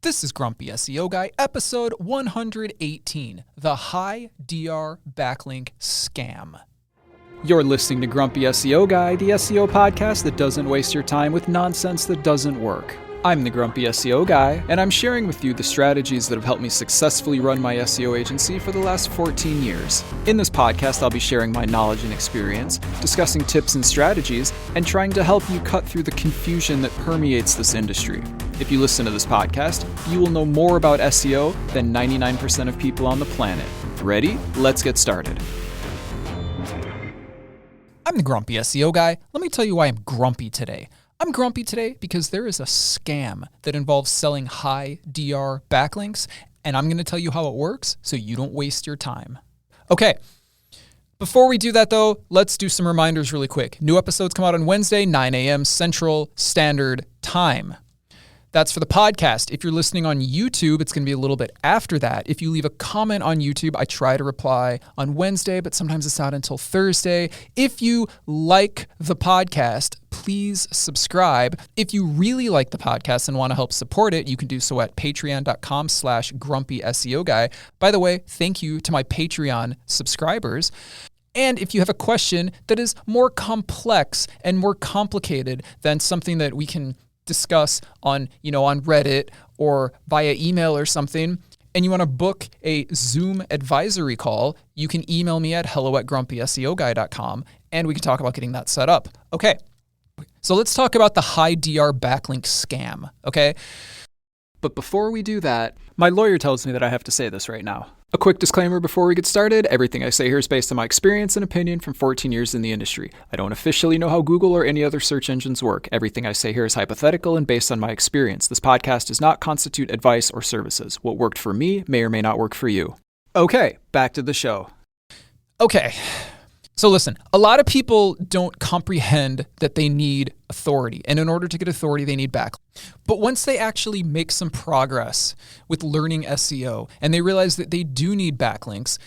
This is Grumpy SEO Guy, episode 118, the high DR backlink scam. You're listening to Grumpy SEO Guy, the SEO podcast that doesn't waste your time with nonsense that doesn't work. I'm the Grumpy SEO Guy, and I'm sharing with you the strategies that have helped me successfully run my SEO agency for the last 14 years. In this podcast, I'll be sharing my knowledge and experience, discussing tips and strategies, and trying to help you cut through the confusion that permeates this industry. If you listen to this podcast, you will know more about SEO than 99% of people on the planet. Ready? Let's get started. I'm the Grumpy SEO Guy. Let me tell you why I'm grumpy today. I'm grumpy today because there is a scam that involves selling high DR backlinks, and I'm going to tell you how it works so you don't waste your time. Okay, before we do that though, let's do some reminders really quick. New episodes come out on Wednesday, 9 a.m. Central Standard Time. That's for the podcast. If you're listening on YouTube, it's going to be a little bit after that. If you leave a comment on YouTube, I try to reply on Wednesday, but sometimes it's not until Thursday. If you like the podcast, please subscribe. If you really like the podcast and want to help support it, you can do so at patreon.com/grumpySEOguy. By the way, thank you to my Patreon subscribers. And if you have a question that is more complex and more complicated than something that we can discuss on Reddit or via email or something, and you want to book a Zoom advisory call, you can email me at hello@grumpyseoguy.com and we can talk about getting that set up. Okay, so let's talk about the high DR backlink scam, okay? But before we do that, my lawyer tells me that I have to say this right now. A quick disclaimer before we get started, everything I say here is based on my experience and opinion from 14 years in the industry. I don't officially know how Google or any other search engines work. Everything I say here is hypothetical and based on my experience. This podcast does not constitute advice or services. What worked for me may or may not work for you. Okay, back to the show. Okay, so listen, a lot of people don't comprehend that they need authority. And in order to get authority, they need backlinks. But once they actually make some progress with learning SEO and they realize that they do need backlinks,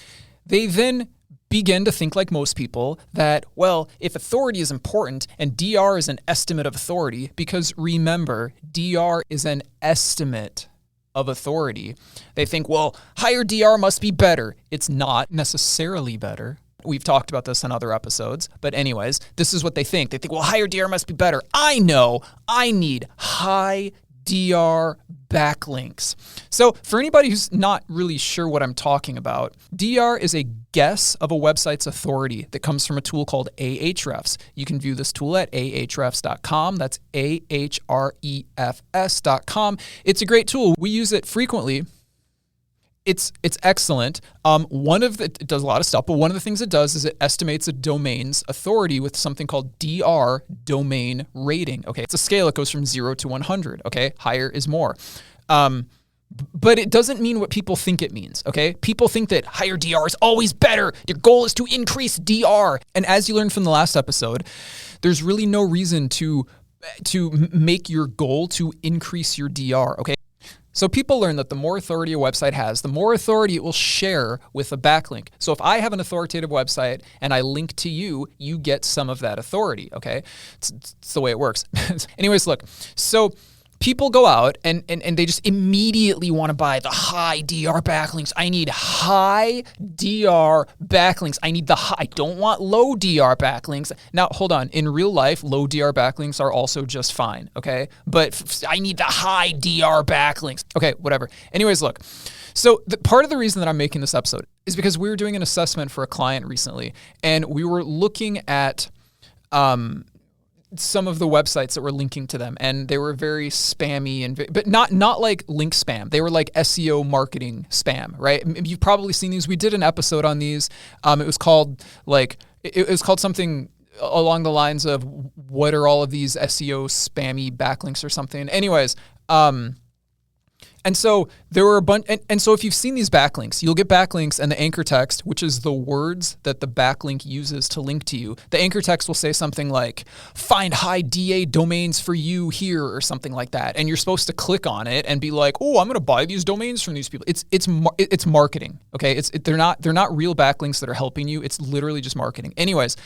they then begin to think like most people that, well, if authority is important and DR is an estimate of authority, because remember, DR is an estimate of authority, they think, well, higher DR must be better. It's not necessarily better. We've talked about this in other episodes, but anyways, this is what they think. They think, well, higher DR must be better. I know I need high DR backlinks. So for anybody who's not really sure what I'm talking about, DR is a guess of a website's authority that comes from a tool called Ahrefs. You can view this tool at ahrefs.com. That's ahrefs.com. It's a great tool. We use it frequently. It's excellent. It does a lot of stuff, but one of the things it does is it estimates a domain's authority with something called DR domain rating. Okay, it's a scale. It goes from 0 to 100. Okay, higher is more. But it doesn't mean what people think it means. Okay, people think that higher DR is always better. Your goal is to increase DR. And as you learned from the last episode, there's really no reason to make your goal to increase your DR. Okay. So people learn that the more authority a website has, the more authority it will share with a backlink. So if I have an authoritative website and I link to you, you get some of that authority, okay? It's the way it works. Anyways, look, so people go out and they just immediately want to buy the high DR backlinks. I need high DR backlinks. I don't want low DR backlinks. Now, hold on. In real life, low DR backlinks are also just fine, okay? But I need the high DR backlinks. Okay, whatever. Anyways, look. So part of the reason that I'm making this episode is because we were doing an assessment for a client recently, and we were looking at some of the websites that were linking to them, and they were very spammy but not like link spam. They were like SEO marketing spam, right? You've probably seen these. We did an episode on these. It was called something along the lines of what are all of these SEO spammy backlinks or something. Anyways, and so there were a bunch, and so if you've seen these backlinks, you'll get backlinks and the anchor text, which is the words that the backlink uses to link to you. The anchor text will say something like, find high DA domains for you here, or something like that. And you're supposed to click on it and be like, oh, I'm going to buy these domains from these people. It's marketing. Okay. They're not real backlinks that are helping you. It's literally just marketing. Anyways,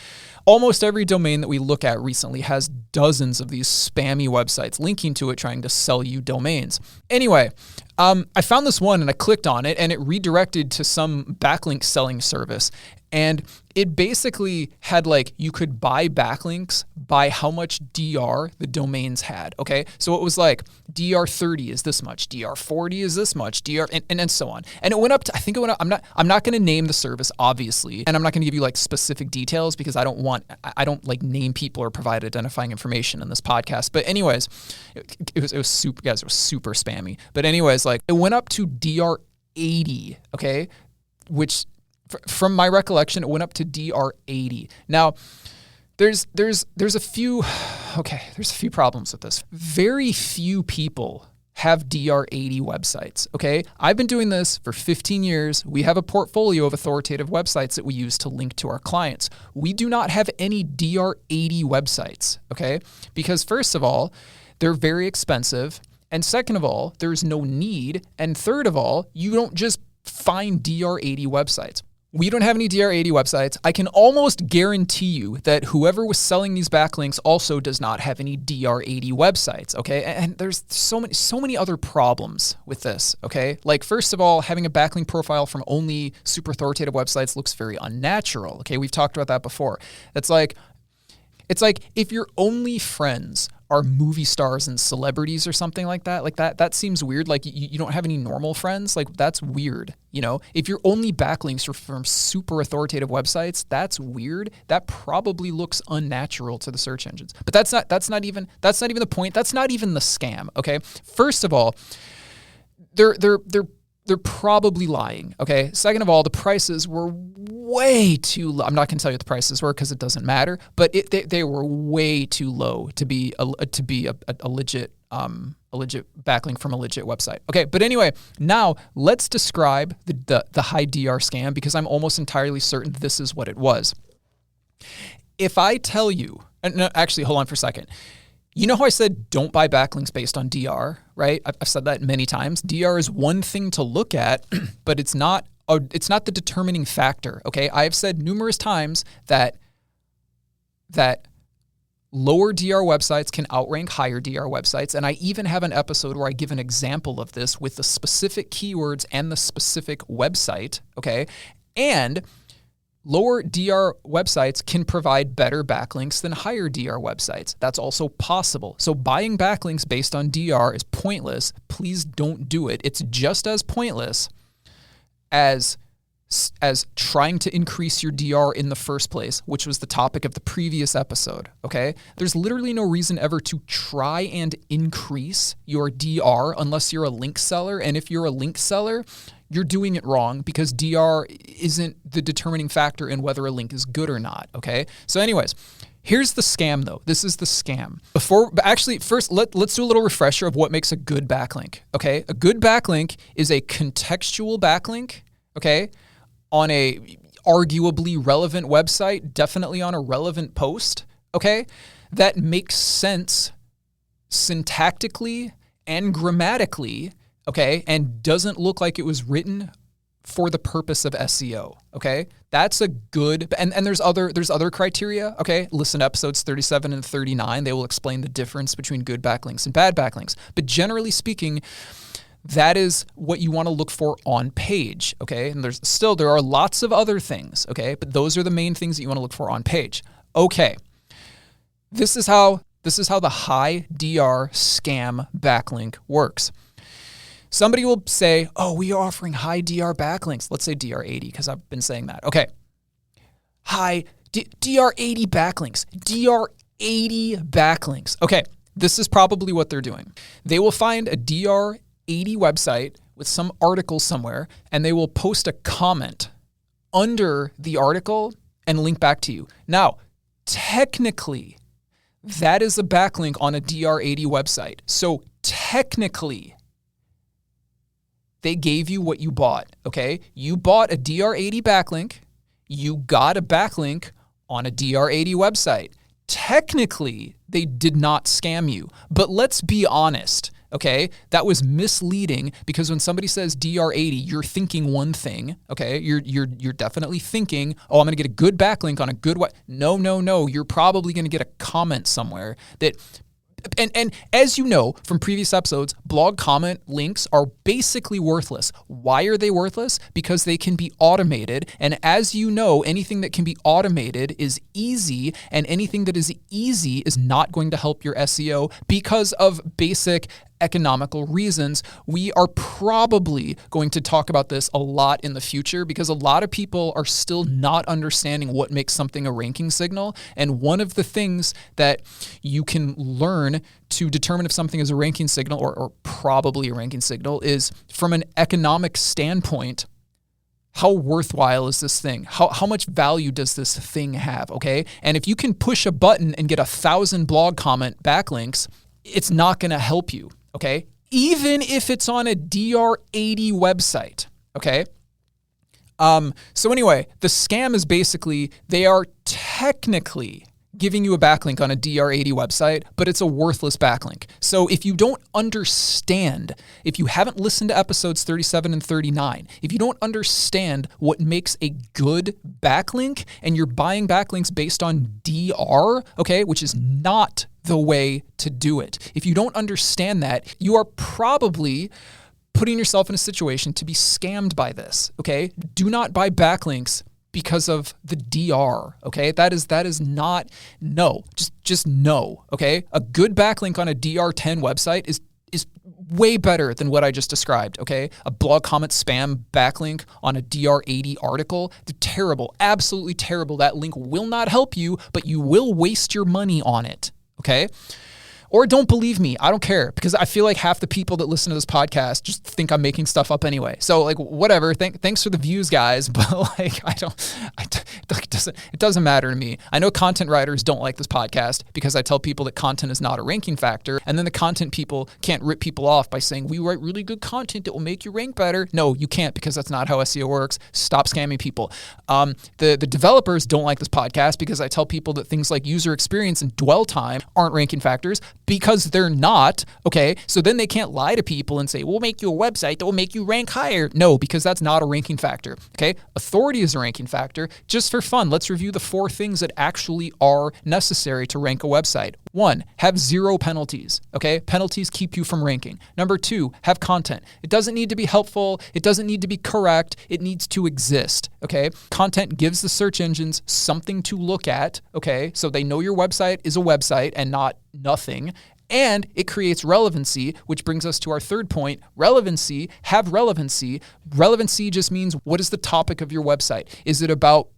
almost every domain that we look at recently has dozens of these spammy websites linking to it, trying to sell you domains. Anyway, I found this one and I clicked on it and it redirected to some backlink selling service. And it basically had like, you could buy backlinks by how much DR the domains had. Okay. So it was like DR30 is this much, DR40 is this much, and so on. And it went up to, I think it went up, I'm not going to name the service, obviously. And I'm not going to give you like specific details because I don't like name people or provide identifying information in this podcast. But anyways, it was super, guys, it was super spammy. But anyways, like it went up to DR80. Okay. Which, from my recollection, it went up to DR80. Now, there's a few problems with this. Very few people have DR80 websites, okay? I've been doing this for 15 years. We have a portfolio of authoritative websites that we use to link to our clients. We do not have any DR80 websites, okay? Because first of all, they're very expensive. And second of all, there's no need. And third of all, you don't just find DR80 websites. We don't have any DR80 websites. I can almost guarantee you that whoever was selling these backlinks also does not have any DR80 websites, okay? And there's so many other problems with this, okay? Like, first of all, having a backlink profile from only super authoritative websites looks very unnatural, okay? We've talked about that before. It's like if your only friends are movie stars and celebrities or something like that seems weird. Like you don't have any normal friends. Like that's weird. You know, if your only backlinks are from super authoritative websites, that's weird. That probably looks unnatural to the search engines, but that's not even the point. That's not even the scam. Okay. First of all, they're probably lying, okay? Second of all, the prices were way too low. I'm not going to tell you what the prices were because it doesn't matter, but they were way too low to be a legit backlink from a legit website. Okay, but anyway, now let's describe the high DR scam because I'm almost entirely certain this is what it was. If I tell you, no, actually, hold on for a second. You know how I said don't buy backlinks based on DR, right? I've said that many times. DR is one thing to look at, but it's not the determining factor, okay? I've said numerous times that lower DR websites can outrank higher DR websites, and I even have an episode where I give an example of this with the specific keywords and the specific website, okay? And lower DR websites can provide better backlinks than higher DR websites. That's also possible. So buying backlinks based on DR is pointless. Please don't do it. It's just as pointless as trying to increase your DR in the first place, which was the topic of the previous episode, okay? There's literally no reason ever to try and increase your DR unless you're a link seller. And if you're a link seller, you're doing it wrong because DR isn't the determining factor in whether a link is good or not, okay? So anyways, here's the scam though. This is the scam. First, let's do a little refresher of what makes a good backlink, okay? A good backlink is a contextual backlink, okay? On a arguably relevant website, definitely on a relevant post, okay? That makes sense syntactically and grammatically, okay? And doesn't look like it was written for the purpose of SEO, okay? That's a good, and there's other criteria, okay? Listen to episodes 37 and 39. They will explain the difference between good backlinks and bad backlinks. But generally speaking, that is what you want to look for on page, okay? And there are lots of other things, okay? But those are the main things that you want to look for on page. Okay. This is how the high DR scam backlink works. Somebody will say, oh, we are offering high DR backlinks. Let's say DR80 because I've been saying that. Okay. High DR80 backlinks. DR80 backlinks. Okay. This is probably what they're doing. They will find a DR80 website with some article somewhere, and they will post a comment under the article and link back to you. Now, technically, that is a backlink on a DR80 website. So technically, they gave you what you bought, okay? You bought a DR80 backlink. You got a backlink on a DR80 website. Technically, they did not scam you. But let's be honest, okay? That was misleading because when somebody says DR80, you're thinking one thing, okay? You're definitely thinking, oh, I'm going to get a good backlink on a good No. You're probably going to get a comment somewhere that And as you know from previous episodes, blog comment links are basically worthless. Why are they worthless? Because they can be automated. And as you know, anything that can be automated is easy, and anything that is easy is not going to help your SEO because of basic economical reasons. We are probably going to talk about this a lot in the future because a lot of people are still not understanding what makes something a ranking signal. And one of the things that you can learn to determine if something is a ranking signal or probably a ranking signal is from an economic standpoint. How worthwhile is this thing? How much value does this thing have? Okay. And if you can push a button and get 1,000 blog comment backlinks, it's not going to help you. Okay. Even if it's on a DR80 website. Okay. So anyway, the scam is basically they are technically giving you a backlink on a DR80 website, but it's a worthless backlink. So if you don't understand, if you haven't listened to episodes 37 and 39, if you don't understand what makes a good backlink and you're buying backlinks based on DR, okay, which is not the way to do it. If you don't understand that, you are probably putting yourself in a situation to be scammed by this, okay? Do not buy backlinks because of the DR, okay? That is not, no, just no, okay? A good backlink on a DR10 website is way better than what I just described, okay? A blog comment spam backlink on a DR80 article, they're terrible, absolutely terrible. That link will not help you, but you will waste your money on it, okay? Or don't believe me, I don't care, because I feel like half the people that listen to this podcast just think I'm making stuff up anyway. So like whatever, thanks for the views, guys, but like it doesn't matter to me. I know content writers don't like this podcast because I tell people that content is not a ranking factor, and then the content people can't rip people off by saying we write really good content that will make you rank better. No, you can't, because that's not how SEO works. Stop scamming people. The developers don't like this podcast because I tell people that things like user experience and dwell time aren't ranking factors, because they're not, okay? So then they can't lie to people and say, we'll make you a website that will make you rank higher. No, because that's not a ranking factor, okay? Authority is a ranking factor. Just for fun, let's review the 4 things that actually are necessary to rank a website. 1, have 0 penalties, okay? Penalties keep you from ranking. Number 2, have content. It doesn't need to be helpful. It doesn't need to be correct. It needs to exist, okay? Content gives the search engines something to look at, okay? So they know your website is a website and not nothing. And it creates relevancy, which brings us to our third point. Relevancy, have relevancy. Relevancy just means, what is the topic of your website? Is it about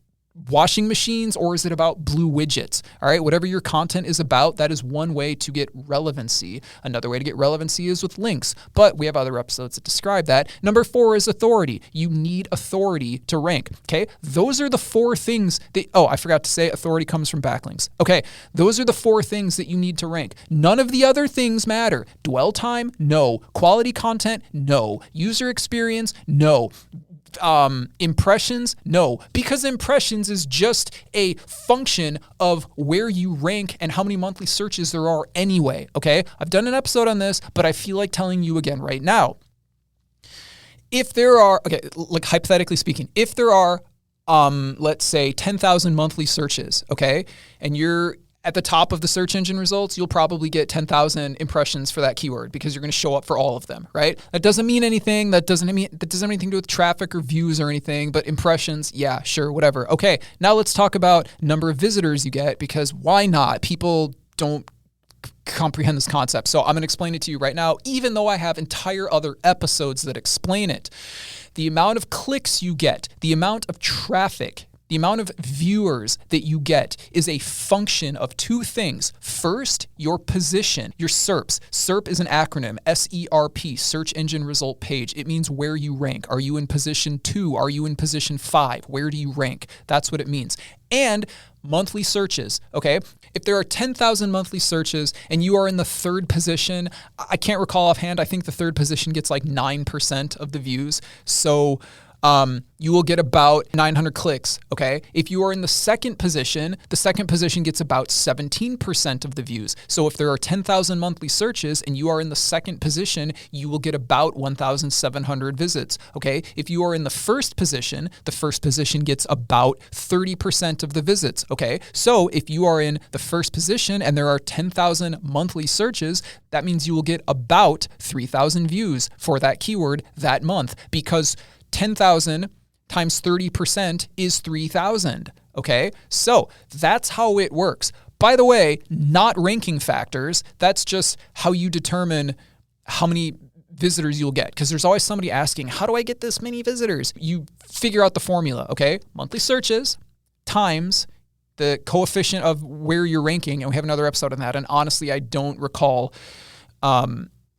washing machines, or is it about blue widgets? All right, whatever your content is about, that is one way to get relevancy. Another way to get relevancy is with links, but we have other episodes that describe that. Number 4 is authority. You need authority to rank, okay? Those are the 4 things that, oh, I forgot to say authority comes from backlinks. Okay, those are the 4 things that you need to rank. None of the other things matter. Dwell time, no. Quality content, no. User experience, no. Impressions? No, because impressions is just a function of where you rank and how many monthly searches there are anyway, okay? I've done an episode on this, but I feel like telling you again right now. If there are, okay, like hypothetically speaking, if there are, let's say 10,000 monthly searches, okay, and you're at the top of the search engine results, you'll probably get 10,000 impressions for that keyword because you're going to show up for all of them, right? That doesn't mean anything. That doesn't have anything to do with traffic or views or anything, but impressions, yeah, sure, whatever. Okay, now let's talk about number of visitors you get, because why not? People don't comprehend this concept. So I'm going to explain it to you right now, even though I have entire other episodes that explain it. The amount of clicks you get, the amount of traffic, the amount of viewers that you get is a function of 2 things. First, your position, your SERPs. SERP is an acronym, S-E-R-P, Search Engine Result Page. It means where you rank. Are you in position 2? Are you in position 5? Where do you rank? That's what it means. And monthly searches, okay? If there are 10,000 monthly searches and you are in the 3rd position, I can't recall offhand, I think the 3rd position gets like 9% of the views. So you will get about 900 clicks, okay? If you are in the second position gets about 17% of the views. So if there are 10,000 monthly searches and you are in the second position, you will get about 1,700 visits, okay? If you are in the first position gets about 30% of the visits, okay? So if you are in the first position and there are 10,000 monthly searches, that means you will get about 3,000 views for that keyword that month, because 10,000 times 30% is 3,000, okay? So that's how it works. By the way, not ranking factors. That's just how you determine how many visitors you'll get, because there's always somebody asking, how do I get this many visitors? You figure out the formula, okay? Monthly searches times the coefficient of where you're ranking, and we have another episode on that, and honestly, I don't recall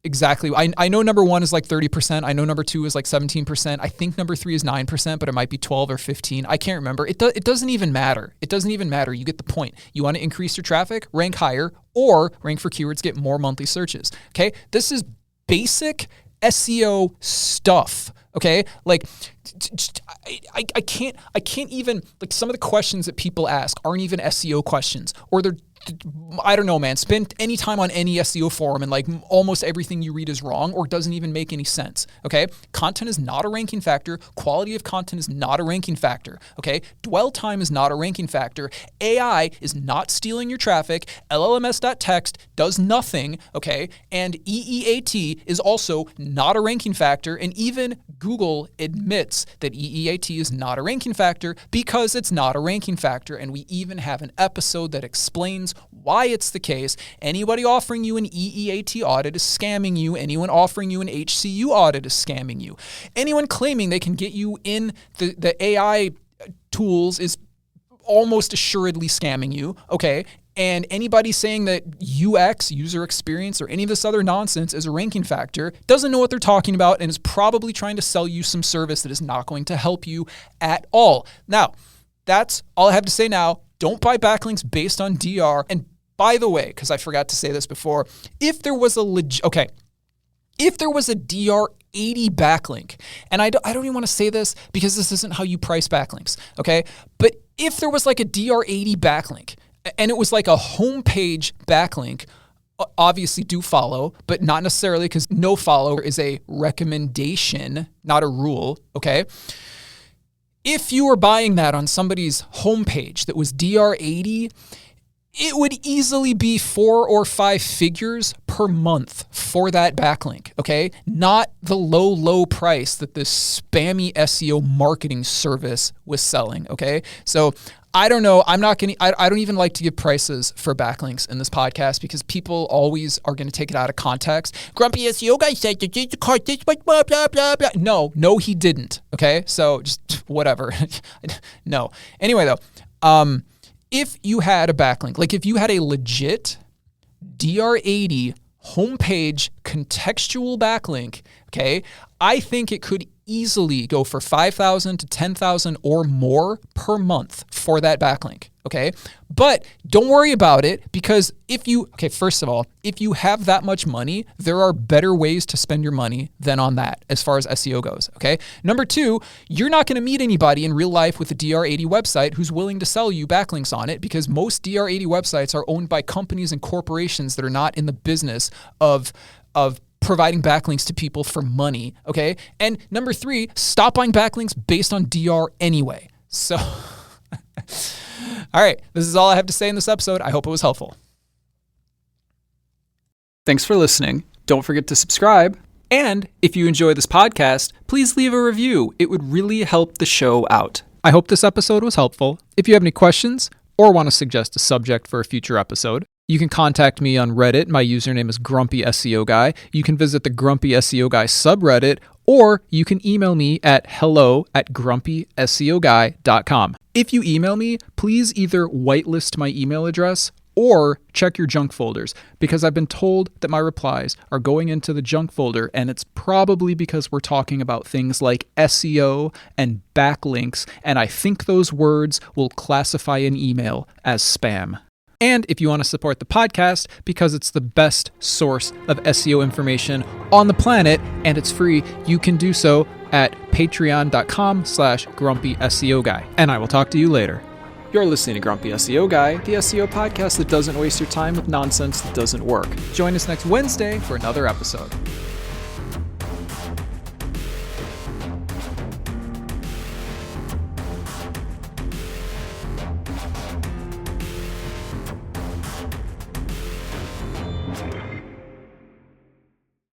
exactly. I know number 1 is like 30%. I know number 2 is like 17%. I think number 3 is 9%, but it might be 12 or 15. I can't remember. It doesn't even matter. It doesn't even matter. You get the point. You want to increase your traffic, rank higher, or rank for keywords, get more monthly searches. Okay. This is basic SEO stuff. Okay. Like I can't even, like, some of the questions that people ask aren't even SEO questions, or they're, I don't know, man, spend any time on any SEO forum and like almost everything you read is wrong or doesn't even make any sense, okay? Content is not a ranking factor. Quality of content is not a ranking factor, okay? Dwell time is not a ranking factor. AI is not stealing your traffic. LLMS.txt does nothing, okay? And EEAT is also not a ranking factor. And even Google admits that EEAT is not a ranking factor because it's not a ranking factor. And we even have an episode that explains why it's the case. Anybody offering you an EEAT audit is scamming you. Anyone offering you an HCU audit is scamming you. Anyone claiming they can get you in the AI tools is almost assuredly scamming you, okay? And anybody saying that UX, user experience, or any of this other nonsense is a ranking factor doesn't know what they're talking about and is probably trying to sell you some service that is not going to help you at all. Now, that's all I have to say now. Don't buy backlinks based on DR. And by the way, because I forgot to say this before, if there was a DR80 backlink, and I don't even want to say this because this isn't how you price backlinks, okay? But if there was like a DR80 backlink and it was like a homepage backlink, obviously do follow, but not necessarily, because no follow is a recommendation, not a rule, okay? If you were buying that on somebody's homepage that was DR80, it would easily be 4 or 5 figures per month for that backlink, okay? Not the low price that this spammy SEO marketing service was selling, okay? So I don't know. I don't even like to give prices for backlinks in this podcast because people always are going to take it out of context. Grumpy SEO guy said to use the card this much, blah, blah, blah, blah. No, he didn't. Okay. So just whatever. No. Anyway, though, if you had a backlink, like if you had a legit DR80 homepage contextual backlink, okay, I think it could easily go for 5,000 to 10,000 or more month for that backlink, okay? But don't worry about it because first of all, if you have that much money, there are better ways to spend your money than on that as far as SEO goes, okay? Number 2, you're not going to meet anybody in real life with a DR80 website who's willing to sell you backlinks on it because most DR80 websites are owned by companies and corporations that are not in the business of providing backlinks to people for money, okay? And number 3, stop buying backlinks based on DR anyway. So, all right, this is all I have to say in this episode. I hope it was helpful. Thanks for listening. Don't forget to subscribe. And if you enjoy this podcast, please leave a review. It would really help the show out. I hope this episode was helpful. If you have any questions or want to suggest a subject for a future episode, you can contact me on Reddit. My username is Grumpy SEO Guy. You can visit the Grumpy SEO Guy subreddit, or you can email me at hello@grumpyseoguy.com. If you email me, please either whitelist my email address or check your junk folders, because I've been told that my replies are going into the junk folder, and it's probably because we're talking about things like SEO and backlinks, and I think those words will classify an email as spam. And if you want to support the podcast, because it's the best source of SEO information on the planet and it's free, you can do so at patreon.com/grumpy SEO guy. And I will talk to you later. You're listening to Grumpy SEO Guy, the SEO podcast that doesn't waste your time with nonsense that doesn't work. Join us next Wednesday for another episode.